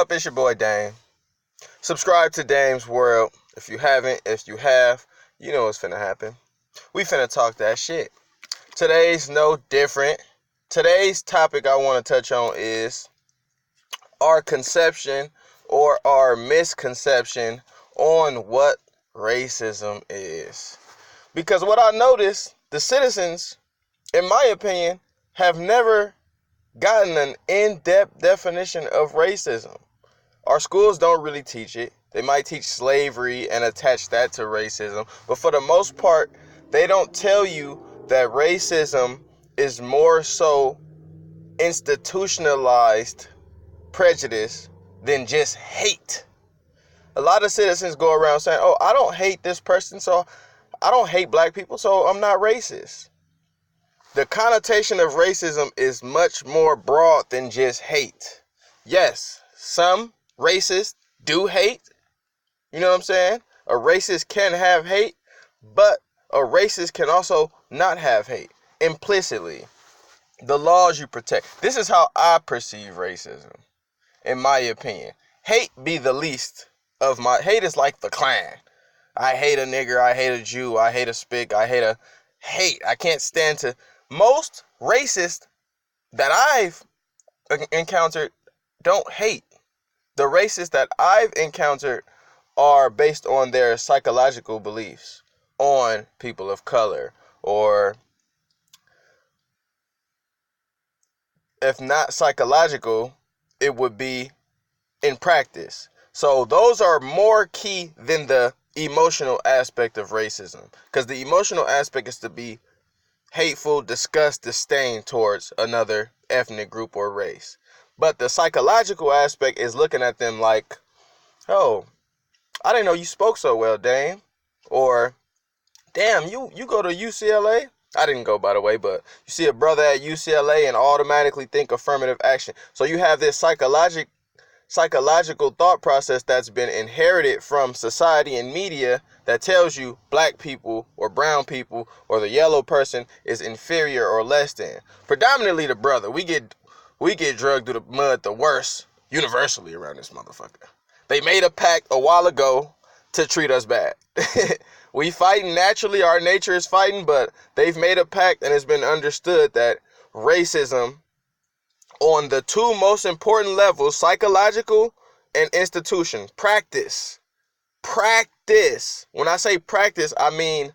up? It's your boy Dame. Subscribe to Dame's World. If you haven't, if you have, you know what's finna happen. We finna talk that shit. Today's no different. Today's topic I want to touch on is our conception or our misconception on what racism is. Because what I noticed, the citizens, in my opinion, have never gotten an in-depth definition of racism. Our schools don't really teach it. They might teach slavery and attach that to racism. But for the most part, they don't tell you that racism is more so institutionalized prejudice than just hate. A lot of citizens go around saying, oh, I don't hate this person, so I don't hate black people, so I'm not racist. The connotation of racism is much more broad than just hate. Yes, some racists do hate. You know what I'm saying? A racist can have hate, but a racist can also not have hate. Implicitly, the laws you protect. This is how I perceive racism, in my opinion. Hate be the least of my... Hate is like the Klan. I hate a nigger, I hate a Jew, I hate a spick, I hate a... Hate. I can't stand to... Most racists that I've encountered don't hate. The racists that I've encountered are based on their psychological beliefs on people of color, or if not psychological, it would be in practice. So those are more key than the emotional aspect of racism, because the emotional aspect is to be hateful, disgust, disdain towards another ethnic group or race. But the psychological aspect is looking at them like, oh, I didn't know you spoke so well, Dame. Or, damn, you go to UCLA? I didn't go, by the way, but you see a brother at UCLA and automatically think affirmative action. So you have this psychological thought process that's been inherited from society and media that tells you black people or brown people or the yellow person is inferior or less than. Predominantly the brother. We get drugged through the mud the worst universally around this motherfucker. They made a pact a while ago to treat us bad. We fighting naturally, our nature is fighting, but they've made a pact and it's been understood that racism on the two most important levels, psychological and institution, practice. When I say practice, I mean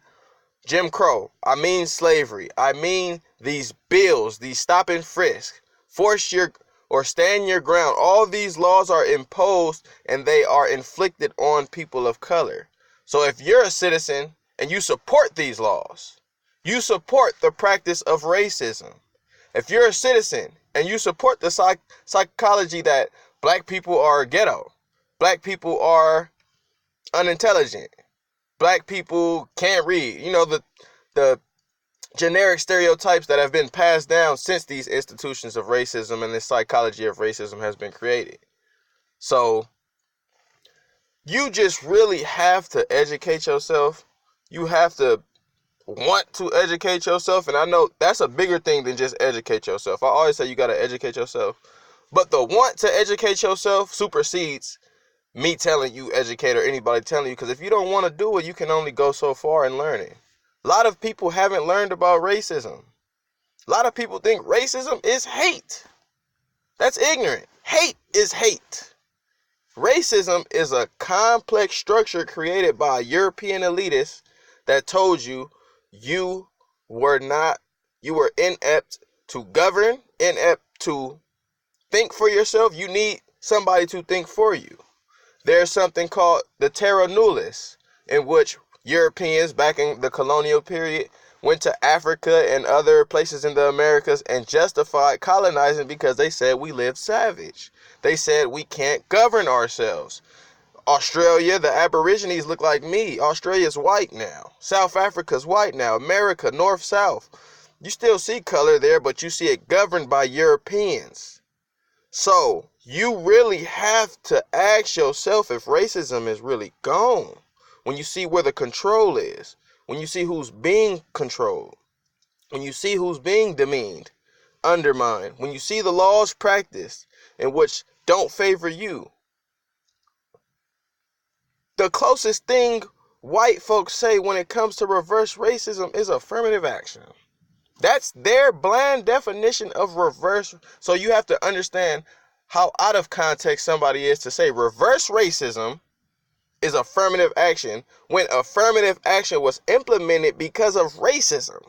Jim Crow. I mean slavery. I mean these bills, these stop and frisk, force your or stand your ground. All these laws are imposed and they are inflicted on people of color. So if you're a citizen and you support these laws, you support the practice of racism. If you're a citizen and you support the psychology that black people are ghetto, black people are unintelligent, black people can't read, you know, the generic stereotypes that have been passed down since these institutions of racism and this psychology of racism has been created. So you just really have to educate yourself. You have to want to educate yourself, and I know that's a bigger thing than just educate yourself. I always say you got to educate yourself, but the want to educate yourself supersedes me telling you educate or anybody telling you, because if you don't want to do it, you can only go so far in learning. A lot of people haven't learned about racism. A lot of people think racism is hate. That's ignorant. Hate is hate. Racism is a complex structure created by European elitists that told you you were inept to govern, inept to think for yourself. You need somebody to think for you. There's something called the terra nullius, in which Europeans back in the colonial period went to Africa and other places in the Americas and justified colonizing because they said we live savage. They said we can't govern ourselves. Australia, the Aborigines look like me. Australia's white now. South Africa's white now. America, North, South. You still see color there, but you see it governed by Europeans. So you really have to ask yourself if racism is really gone. When you see where the control is, when you see who's being controlled, when you see who's being demeaned, undermined, when you see the laws practiced in which don't favor you, The closest thing white folks say when it comes to reverse racism is affirmative action. That's their bland definition of reverse. So you have to understand how out of context somebody is to say reverse racism is affirmative action when affirmative action was implemented because of racism.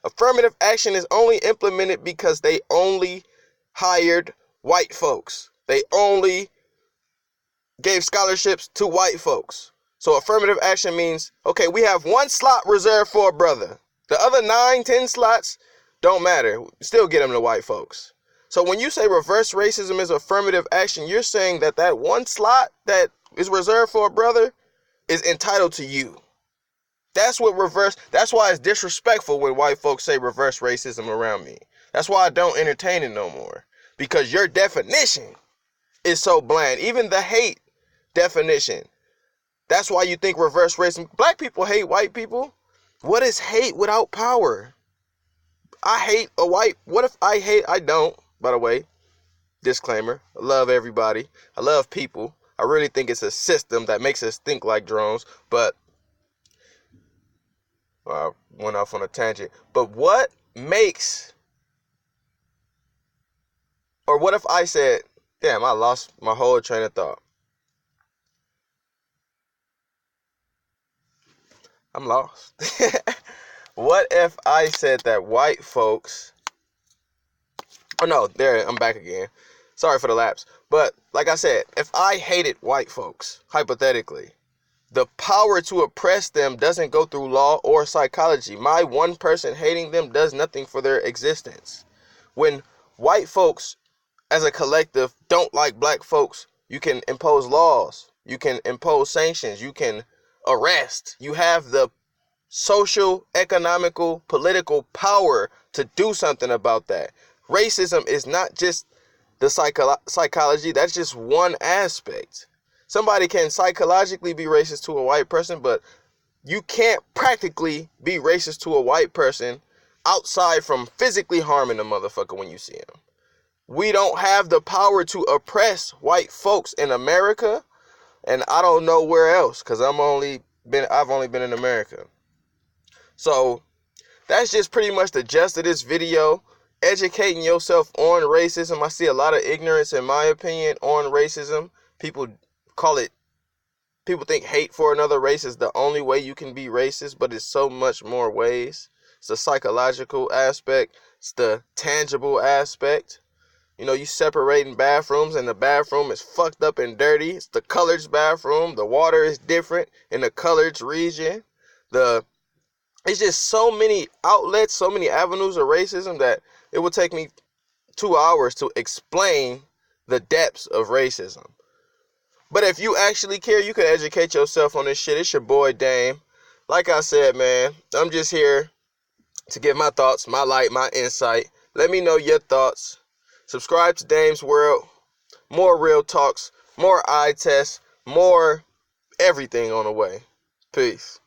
Affirmative action is only implemented because they only hired white folks. They only gave scholarships to white folks. So affirmative action means, okay, we have one slot reserved for a brother. The other 9, 10 slots don't matter. Still get them to white folks. So when you say reverse racism is affirmative action, you're saying that that one slot that is reserved for a brother is entitled to you. That's why it's disrespectful when white folks say reverse racism around me. That's why I don't entertain it no more. Because your definition is so bland. Even the hate definition. That's why you think reverse racism. Black people hate white people. What is hate without power? I hate a white. What if I don't, by the way, disclaimer. I love everybody. I love people. I really think it's a system that makes us think like drones. But I went off on a tangent. But what makes, or what if I said, damn, I lost my whole train of thought. I'm lost. What if I said that white folks, oh no, there, I'm back again. Sorry for the lapse. But like I said, if I hated white folks, hypothetically, the power to oppress them doesn't go through law or psychology. My one person hating them does nothing for their existence. When white folks, as a collective, don't like black folks, you can impose laws. You can impose sanctions. You can arrest. You have the social, economical, political power to do something about that. Racism is not just the psychology. That's just one aspect. Somebody can psychologically be racist to a white person, but you can't practically be racist to a white person outside from physically harming a motherfucker when you see him. We don't have the power to oppress white folks in America, and I don't know where else, because I've only been in America. So that's just pretty much the gist of this video. Educating yourself on racism. I see a lot of ignorance, in my opinion, on racism. People think hate for another race is the only way you can be racist, but it's so much more ways. It's the psychological aspect. It's the tangible aspect. You know, you separating bathrooms and the bathroom is fucked up and dirty. It's the colored bathroom. The water is different in the colored region. It's just so many outlets, so many avenues of racism that it would take me 2 hours to explain the depths of racism. But if you actually care, you can educate yourself on this shit. It's your boy Dame. Like I said, man, I'm just here to give my thoughts, my light, my insight. Let me know your thoughts. Subscribe to Dame's World. More real talks, more eye tests, more everything on the way. Peace.